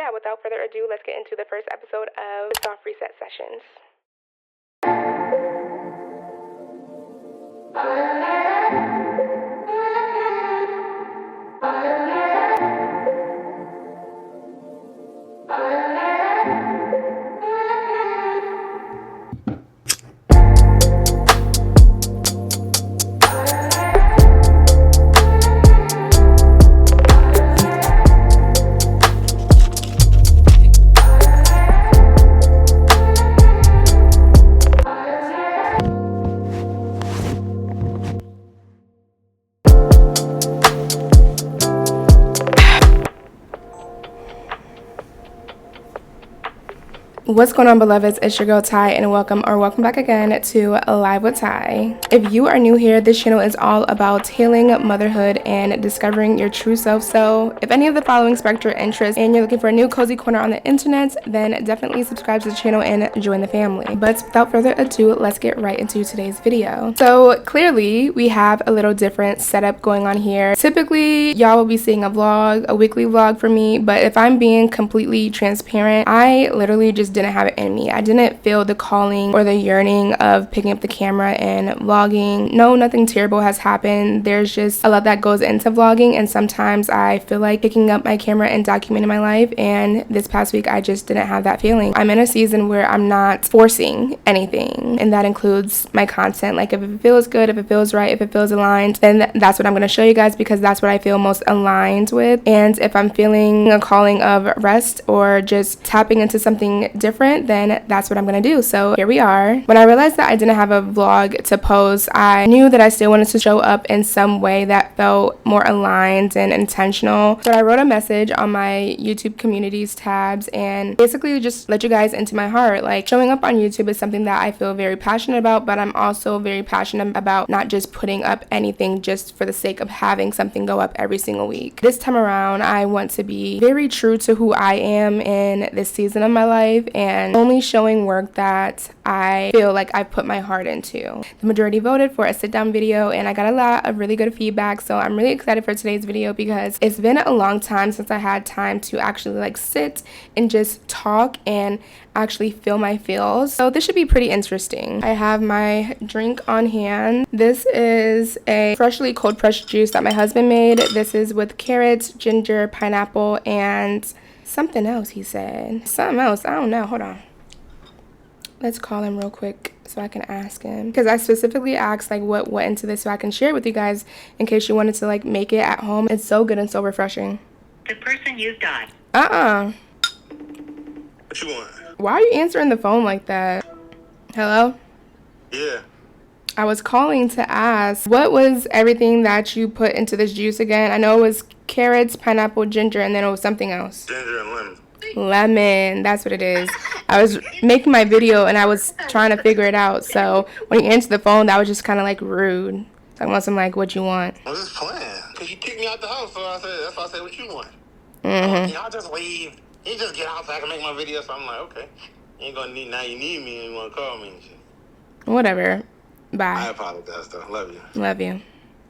yeah, without further ado, let's get into the first episode of the Soft Reset Sessions. What's going on, beloveds? It's your girl Ty, and welcome back again to Live with Ty. If you are new here, this channel is all about healing, motherhood, and discovering your true self. So if any of the following sparked your interest and you're looking for a new cozy corner on the internet, then definitely subscribe to the channel and join the family. But without further ado, let's get right into today's video. So clearly we have a little different setup going on here. Typically y'all will be seeing a weekly vlog from me, but if I'm being completely transparent, I literally just didn't have it in me. I didn't feel the calling or the yearning of picking up the camera and vlogging. No, nothing terrible has happened. There's just a lot that goes into vlogging, and sometimes I feel like picking up my camera and documenting my life, and this past week I just didn't have that feeling. I'm in a season where I'm not forcing anything, and that includes my content. Like if it feels good, if it feels right, if it feels aligned, then that's what I'm going to show you guys, because that's what I feel most aligned with. And if I'm feeling a calling of rest or just tapping into something different, then that's what I'm gonna do. So here we are. When I realized that I didn't have a vlog to post, I knew that I still wanted to show up in some way that felt more aligned and intentional. So I wrote a message on my YouTube communities tabs and basically just let you guys into my heart. Like, showing up on YouTube is something that I feel very passionate about, but I'm also very passionate about not just putting up anything just for the sake of having something go up every single week. This time around, I want to be very true to who I am in this season of my life, and only showing work that I feel like I put my heart into. The majority voted for a sit down video, and I got a lot of really good feedback, so I'm really excited for today's video because it's been a long time since I had time to actually like sit and just talk and actually feel my feels. So this should be pretty interesting. I have my drink on hand. This is a freshly cold pressed juice that my husband made. This is with carrots, ginger, pineapple, and something else he said. Something else. I don't know. Hold on. Let's call him real quick so I can ask him. Because I specifically asked like what went into this so I can share it with you guys in case you wanted to like make it at home. It's so good and so refreshing. The person you've dialed. What you want? Why are you answering the phone like that? Hello? Yeah. I was calling to ask, what was everything that you put into this juice again? I know it was carrots, pineapple, ginger, and then it was something else. Ginger and lemon. Lemon, that's what it is. I was making my video and I was trying to figure it out. So when you answered the phone, that was just kind of like rude. I want some like, what you want? I was just playing. Because you kicked me out the house, so that's why I said, what you want? Y'all just leave. You just get out so I can make my video. So I'm like, okay. You ain't gonna need, now you need me and you want to call me and shit. Whatever. I Bye. apologize, though. Love you. Love you.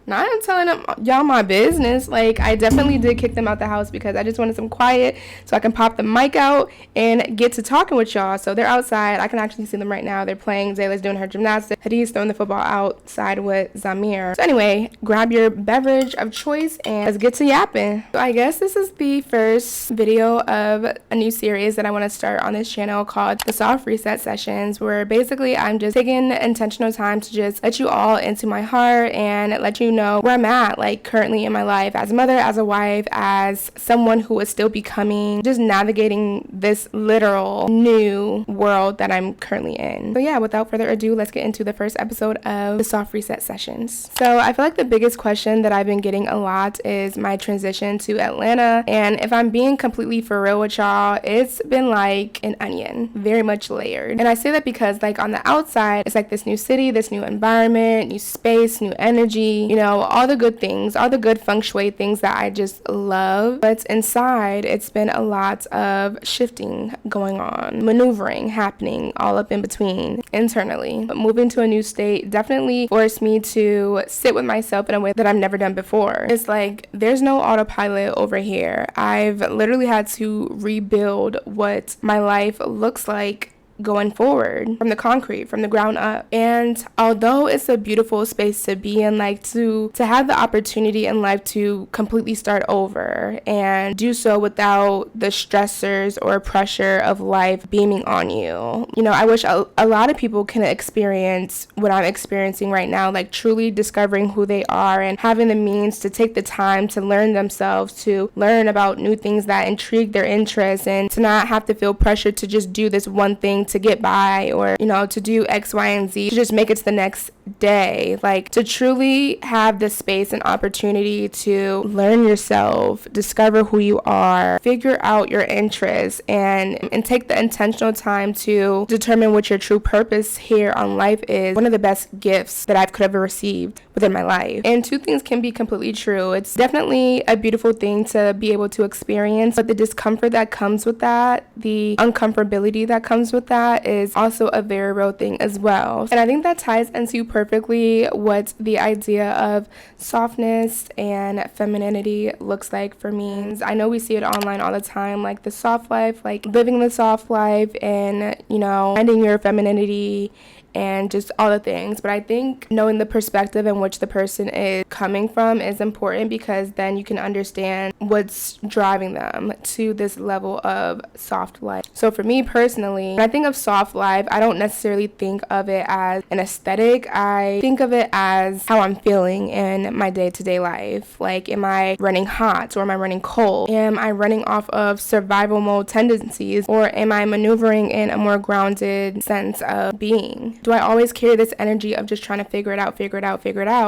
Now, I am telling them y'all my business. Like, I definitely did kick them out the house because I just wanted some quiet so I can pop the mic out and get to talking with y'all. So they're outside. I can actually see them right now. They're playing. Zayla's doing her gymnastics. Hadid's throwing the football outside with Zamir. So anyway, grab your beverage of choice and let's get to yapping. So I guess this is the first video of a new series that I want to start on this channel called the Soft Reset Sessions, where basically I'm just taking intentional time to just let you all into my heart and let you know where I'm at, like currently in my life as a mother, as a wife, as someone who is still becoming, just navigating this literal new world that I'm currently in. So yeah, without further ado, let's get into the first episode of the Soft Reset Sessions. So I feel like the biggest question that I've been getting a lot is my transition to Atlanta, and if I'm being completely for real with y'all, it's been like an onion, very much layered. And I say that because like on the outside, it's like this new city, this new environment, new space, new energy, you know, all the good things, all the good feng shui things that I just love. But inside, it's been a lot of shifting going on, maneuvering happening all up in between internally. But moving to a new state definitely forced me to sit with myself in a way that I've never done before. It's like there's no autopilot over here. I've literally had to rebuild what my life looks like going forward from the concrete, from the ground up. And although it's a beautiful space to be in, like to have the opportunity in life to completely start over and do so without the stressors or pressure of life beaming on you. I wish a lot of people can experience what I'm experiencing right now, like truly discovering who they are and having the means to take the time to learn themselves, to learn about new things that intrigue their interests, and to not have to feel pressure to just do this one thing to get by, or to do X, Y, and Z, to just make it to the next day. Like to truly have the space and opportunity to learn yourself, discover who you are, figure out your interests, and take the intentional time to determine what your true purpose here on life is one of the best gifts that I could ever received within my life. And two things can be completely true. It's definitely a beautiful thing to be able to experience, but the discomfort that comes with that, the uncomfortability that comes with that, is also a very real thing as well. And I think that ties into perfectly what the idea of softness and femininity looks like for me. I know we see it online all the time, like the soft life, like living the soft life and, finding your femininity and just all the things. But I think knowing the perspective in which the person is coming from is important, because then you can understand what's driving them to this level of soft life. So for me personally, when I think of soft life, I don't necessarily think of it as an aesthetic. I think of it as how I'm feeling in my day-to-day life. Like, am I running hot or am I running cold? Am I running off of survival mode tendencies, or am I maneuvering in a more grounded sense of being? Do I always carry this energy of just trying to figure it out?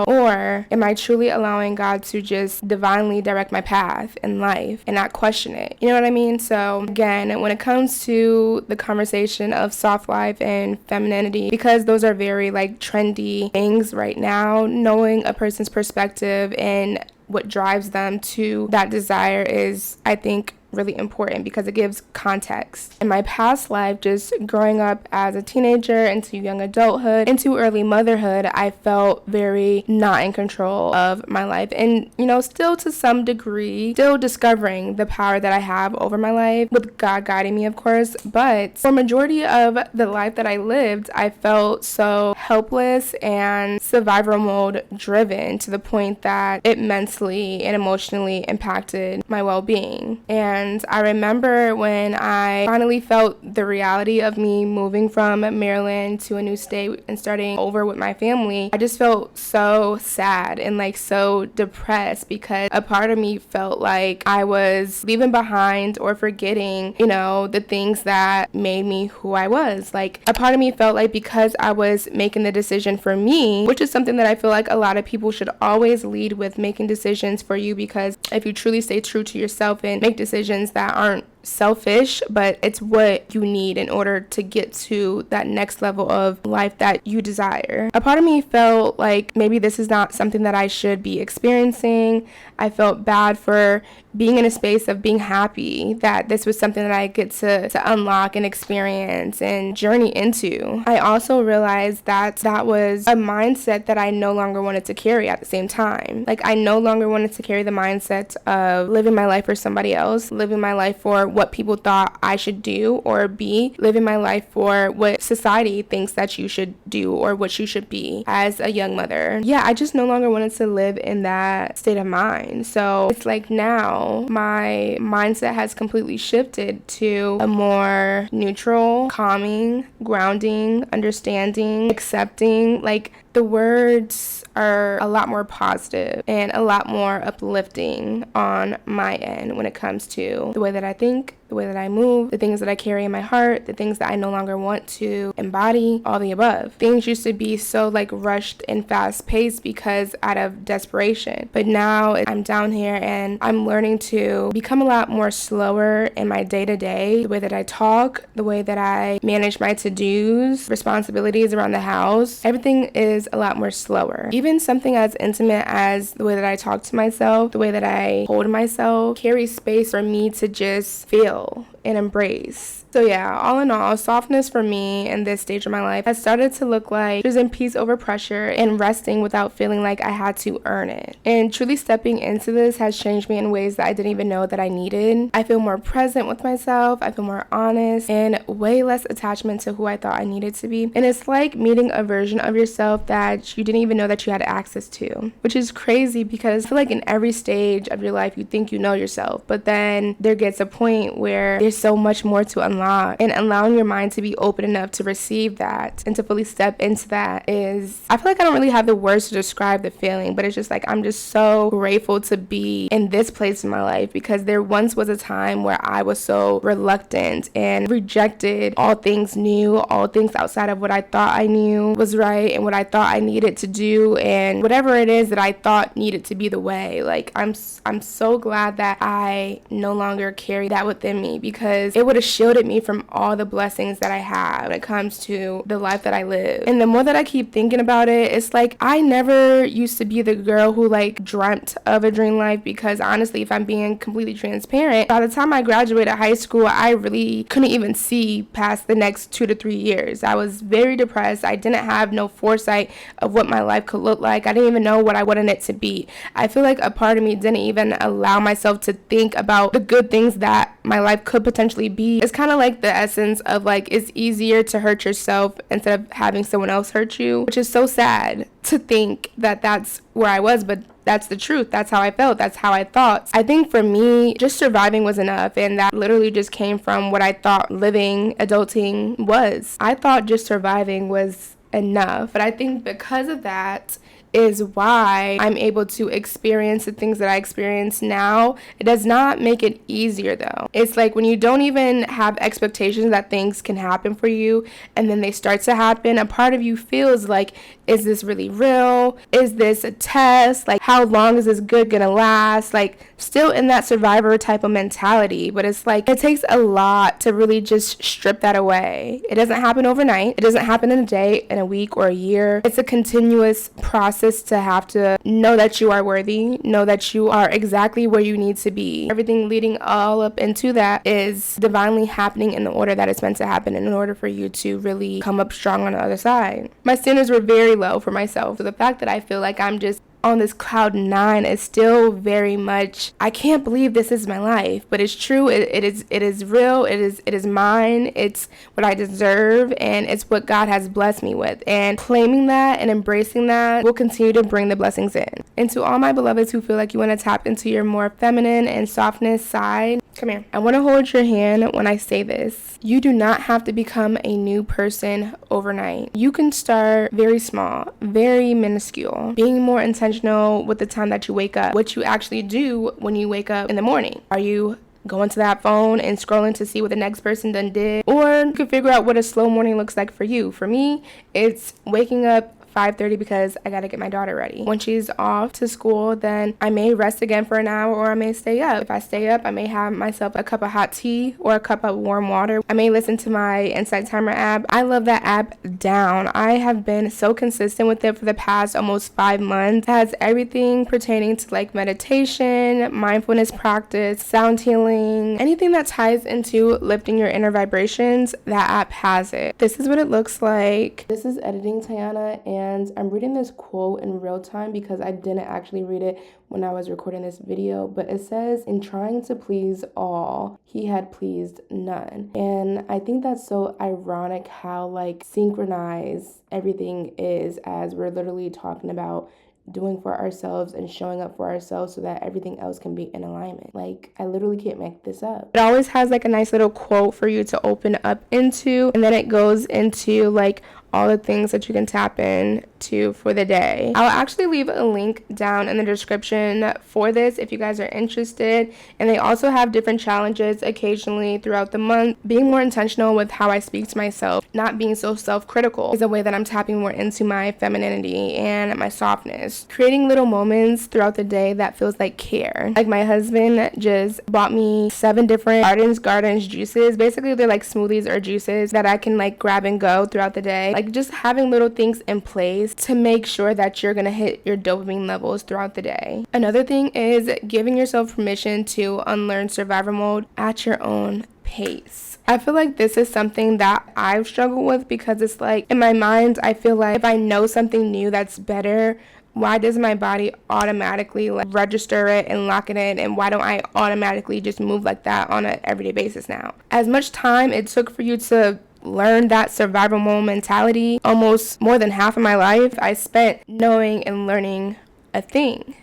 Or am I truly allowing God to just divinely direct my path in life and not question it? You know what I mean? So again, when it comes to the conversation of soft life and femininity, because those are very trendy things right now, knowing a person's perspective and what drives them to that desire is, I think, really important, because it gives context. In my past life, just growing up as a teenager into young adulthood, into early motherhood, I felt very not in control of my life, and still to some degree, still discovering the power that I have over my life, with God guiding me, of course. But for majority of the life that I lived, I felt so helpless and survival mode driven, to the point that it mentally and emotionally impacted my well-being. And I remember when I finally felt the reality of me moving from Maryland to a new state and starting over with my family, I just felt so sad and so depressed, because a part of me felt like I was leaving behind or forgetting, the things that made me who I was. Like, a part of me felt like because I was making the decision for me, which is something that I feel like a lot of people should always lead with, making decisions for you, because if you truly stay true to yourself and make decisions that aren't selfish, but it's what you need in order to get to that next level of life that you desire. A part of me felt like maybe this is not something that I should be experiencing. I felt bad for being in a space of being happy that this was something that I get to unlock and experience and journey into. I also realized that that was a mindset that I no longer wanted to carry at the same time. Like, I no longer wanted to carry the mindset of living my life for somebody else, living my life for what people thought I should do or be, living my life for what society thinks that you should do or what you should be as a young mother. Yeah, I just no longer wanted to live in that state of mind. So it's like now my mindset has completely shifted to a more neutral, calming, grounding, understanding, accepting. Like, the words are a lot more positive and a lot more uplifting on my end when it comes to the way that I think, the way that I move, the things that I carry in my heart, the things that I no longer want to embody, all the above. Things used to be so like rushed and fast paced because out of desperation. But now I'm down here and I'm learning to become a lot more slower in my day to day, the way that I talk, the way that I manage my to-dos, responsibilities around the house. Everything is a lot more slower. Even something as intimate as the way that I talk to myself, the way that I hold myself, carries space for me to just feel and embrace. So yeah, all in all, softness for me in this stage of my life has started to look like choosing peace over pressure and resting without feeling like I had to earn it. And truly stepping into this has changed me in ways that I didn't even know that I needed. I feel more present with myself, I feel more honest, and way less attachment to who I thought I needed to be. And it's like meeting a version of yourself that you didn't even know that you had access to, which is crazy because I feel like in every stage of your life you think you know yourself, but then there gets a point where there's so much more to unlock, and allowing your mind to be open enough to receive that and to fully step into that is, I feel like I don't really have the words to describe the feeling, but it's just like I'm just so grateful to be in this place in my life, because there once was a time where I was so reluctant and rejected all things new, all things outside of what I thought I knew was right and what I thought I needed to do, and whatever it is that I thought needed to be the way. Like I'm so glad that I no longer carry that within me, because it would have shielded me from all the blessings that I have when it comes to the life that I live. And the more that I keep thinking about it, it's like I never used to be the girl who like dreamt of a dream life, because honestly, if I'm being completely transparent, by the time I graduated high school, I really couldn't even see past the next 2 to 3 years. I was very depressed. I didn't have no foresight of what my life could look like. I didn't even know what I wanted it to be. I feel like a part of me didn't even allow myself to think about the good things that my life could potentially be. It's kind of like the essence of like, it's easier to hurt yourself instead of having someone else hurt you, which is so sad to think that that's where I was, but that's the truth. That's how I felt. That's how I thought. I think for me, just surviving was enough, and that literally just came from what I thought living, adulting was. I thought just surviving was enough, but I think because of that is why I'm able to experience the things that I experience now. It does not make it easier though. It's like when you don't even have expectations that things can happen for you, and then they start to happen, a part of you feels like, is this really real? Is this a test? Like, how long is this good gonna last? Like, still in that survivor type of mentality, but it's like it takes a lot to really just strip that away. It doesn't happen overnight. It doesn't happen in a day, in a week, or a year. It's a continuous process to have to know that you are worthy, know that you are exactly where you need to be. Everything leading all up into that is divinely happening in the order that it's meant to happen, in order for you to really come up strong on the other side. My standards were very low for myself, so the fact that I feel like I'm just on this cloud 9 is still very much, I can't believe this is my life, but it's true. It is real. It is mine. It's what I deserve, and it's what God has blessed me with, and claiming that and embracing that will continue to bring the blessings in. And to all my beloveds who feel like you want to tap into your more feminine and softness side, come here. I want to hold your hand when I say this. You do not have to become a new person overnight. You can start very small, very minuscule, being more intentional with the time that you wake up, what you actually do when you wake up in the morning. Are you going to that phone and scrolling to see what the next person done did? Or you can figure out what a slow morning looks like for you. For me, it's waking up 5:30 because I gotta get my daughter ready. When she's off to school, then I may rest again for an hour, or I may stay up. If I stay up, I may have myself a cup of hot tea or a cup of warm water. I may listen to my Insight Timer app. I love that app down. I have been so consistent with it for the past almost 5 months. It has everything pertaining to like meditation, mindfulness practice, sound healing, anything that ties into lifting your inner vibrations. That app has it. This is what it looks like. This is editing Tiana, and I'm reading this quote in real time because I didn't actually read it when I was recording this video, but it says, in trying to please all, he had pleased none. And I think that's so ironic how like synchronized everything is, as we're literally talking about doing for ourselves and showing up for ourselves so that everything else can be in alignment. Like, I literally can't make this up. It always has like a nice little quote for you to open up into, and then it goes into like all the things that you can tap in to for the day. I'll actually leave a link down in the description for this if you guys are interested. And they also have different challenges occasionally throughout the month. Being more intentional with how I speak to myself, not being so self-critical, is a way that I'm tapping more into my femininity and my softness. Creating little moments throughout the day that feels like care. Like my husband just bought me 7 different gardens juices. Basically they're like smoothies or juices that I can like grab and go throughout the day. Like just having little things in place to make sure that you're gonna hit your dopamine levels throughout the day. Another thing is giving yourself permission to unlearn survivor mode at your own pace. I feel like this is something that I've struggled with because it's like in my mind I feel like if I know something new that's better, why does my body automatically like register it and lock it in, and why don't I automatically just move like that on an everyday basis now? As much time it took for you to learn that survival mode mentality, almost more than half of my life I spent knowing and learning a thing.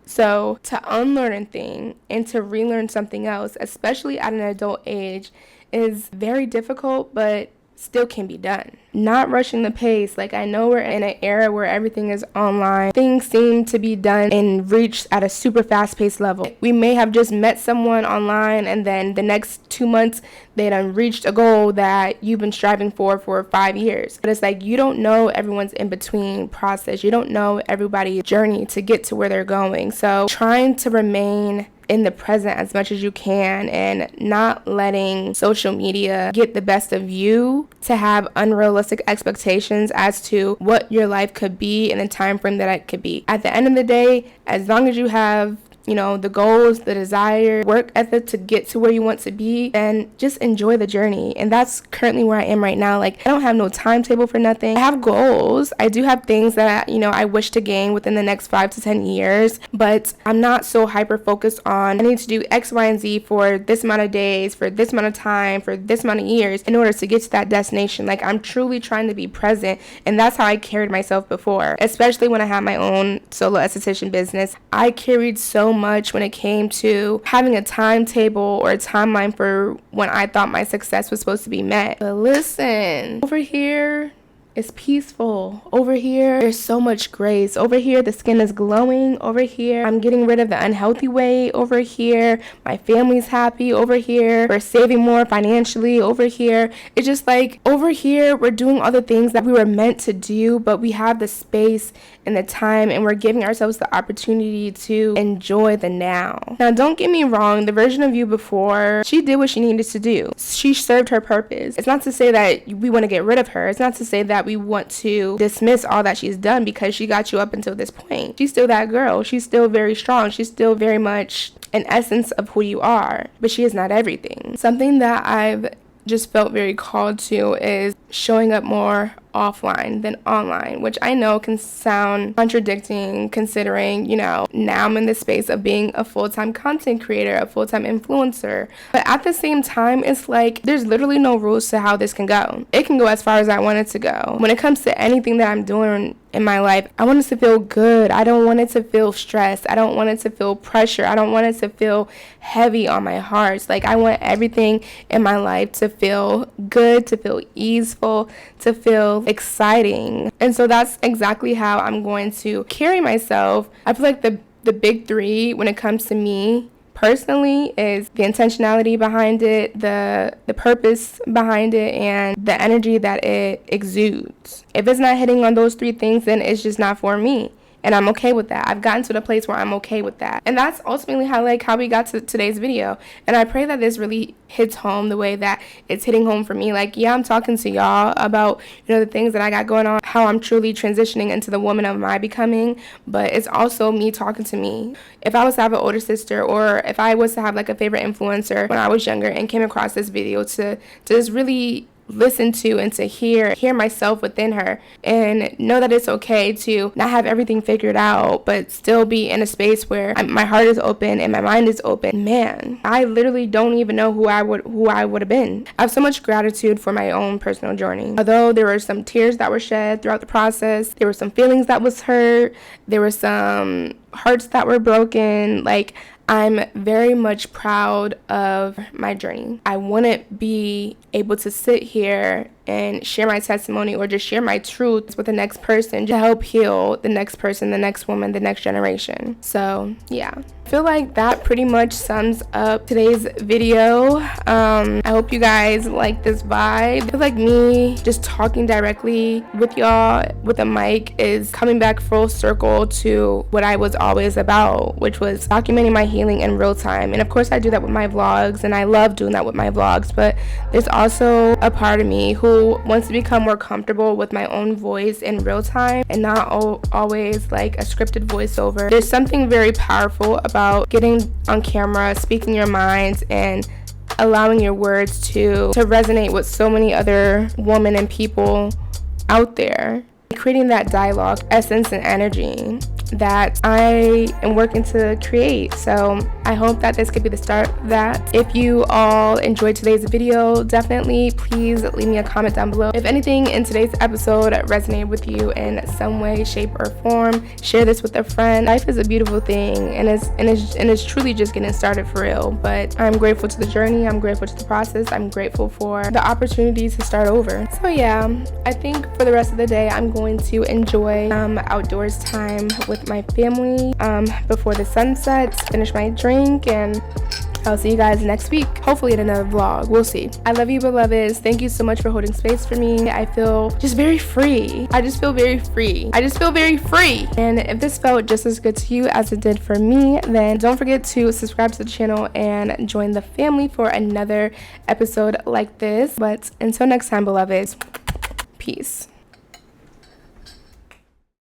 So to unlearn a thing and to relearn something else, especially at an adult age, is very difficult, but still can be done. Not rushing the pace. Like I know we're in an era where everything is online. Things seem to be done and reached at a super fast paced level. We may have just met someone online and then the next 2 months they done reached a goal that you've been striving for 5 years. But it's like you don't know everyone's in between process. You don't know everybody's journey to get to where they're going. So trying to remain in the present as much as you can and not letting social media get the best of you to have unrealistic expectations as to what your life could be in the time frame that it could be. At the end of the day, as long as you have the goals, the desire, work ethic to get to where you want to be, then just enjoy the journey. And that's currently where I am right now. Like I don't have no timetable for nothing. I have goals. I do have things that I wish to gain within the next 5 to 10 years, but I'm not so hyper focused on I need to do X, Y, and Z for this amount of days, for this amount of time, for this amount of years in order to get to that destination. Like I'm truly trying to be present, and that's how I carried myself before, especially when I had my own solo esthetician business. I carried so much when it came to having a timetable or a timeline for when I thought my success was supposed to be met. But listen, over here it's peaceful. Over here there's so much grace. Over here the skin is glowing. Over here I'm getting rid of the unhealthy weight. Over here my family's happy. Over here we're saving more financially. Over here it's just like over here we're doing all the things that we were meant to do, but we have the space and the time, and we're giving ourselves the opportunity to enjoy the now. Now don't get me wrong, the version of you before, she did what she needed to do. She served her purpose. It's not to say that we want to get rid of her. It's not to say that we want to dismiss all that she's done because she got you up until this point. She's still that girl. She's still very strong. She's still very much an essence of who you are, but she is not everything. Something that I've just felt very called to is showing up more offline than online, which I know can sound contradicting considering, now I'm in the space of being a full-time content creator, a full-time influencer. But at the same time, it's like there's literally no rules to how this can go. It can go as far as I want it to go. When it comes to anything that I'm doing in my life, I want it to feel good. I don't want it to feel stressed. I don't want it to feel pressure. I don't want it to feel heavy on my heart. Like I want everything in my life to feel good, to feel easeful, to feel exciting. And so that's exactly how I'm going to carry myself. I feel like the big 3 when it comes to me personally is the intentionality behind it, the purpose behind it, and the energy that it exudes. If it's not hitting on those 3 things, then it's just not for me. And I'm okay with that. I've gotten to the place where I'm okay with that. And that's ultimately how we got to today's video. And I pray that this really hits home the way that it's hitting home for me. Like, yeah, I'm talking to y'all about, the things that I got going on, how I'm truly transitioning into the woman of my becoming. But it's also me talking to me. If I was to have an older sister, or if I was to have like a favorite influencer when I was younger and came across this video to just really listen to and to hear myself within her and know that it's okay to not have everything figured out but still be in a space where my heart is open and my mind is open. Man, I literally don't even know who I would have been. I have so much gratitude for my own personal journey. Although there were some tears that were shed throughout the process, there were some feelings that was hurt, there were some hearts that were broken. Like, I'm very much proud of my journey. I wouldn't be able to sit here and share my testimony or just share my truth with the next person to help heal the next person, the next woman, the next generation. So yeah, I feel like that pretty much sums up today's video. I hope you guys like this vibe. I feel like me just talking directly with y'all with a mic is coming back full circle to what I was always about, which was documenting my healing in real time. And of course I do that with my vlogs, and I love doing that with my vlogs, but there's also a part of me who wants to become more comfortable with my own voice in real time and not always like a scripted voiceover. There's something very powerful about getting on camera, speaking your minds, and allowing your words to resonate with so many other women and people out there, creating that dialogue, essence, and energy that I am working to create. So I hope that this could be the start of that. If you all enjoyed today's video, definitely please leave me a comment down below. If anything in today's episode resonated with you in some way, shape, or form, share this with a friend. Life is a beautiful thing, and it's truly just getting started for real. But I'm grateful to the journey. I'm grateful to the process. I'm grateful for the opportunity to start over. So yeah, I think for the rest of the day, I'm going to enjoy outdoors time with my family before the sun sets, finish my drink, and I'll see you guys next week, hopefully in another vlog. We'll see. I love you, beloveds. Thank you so much for holding space for me. I feel just very free. I just feel very free. And if this felt just as good to you as it did for me, then don't forget to subscribe to the channel and join the family for another episode like this. But until next time, beloveds, peace.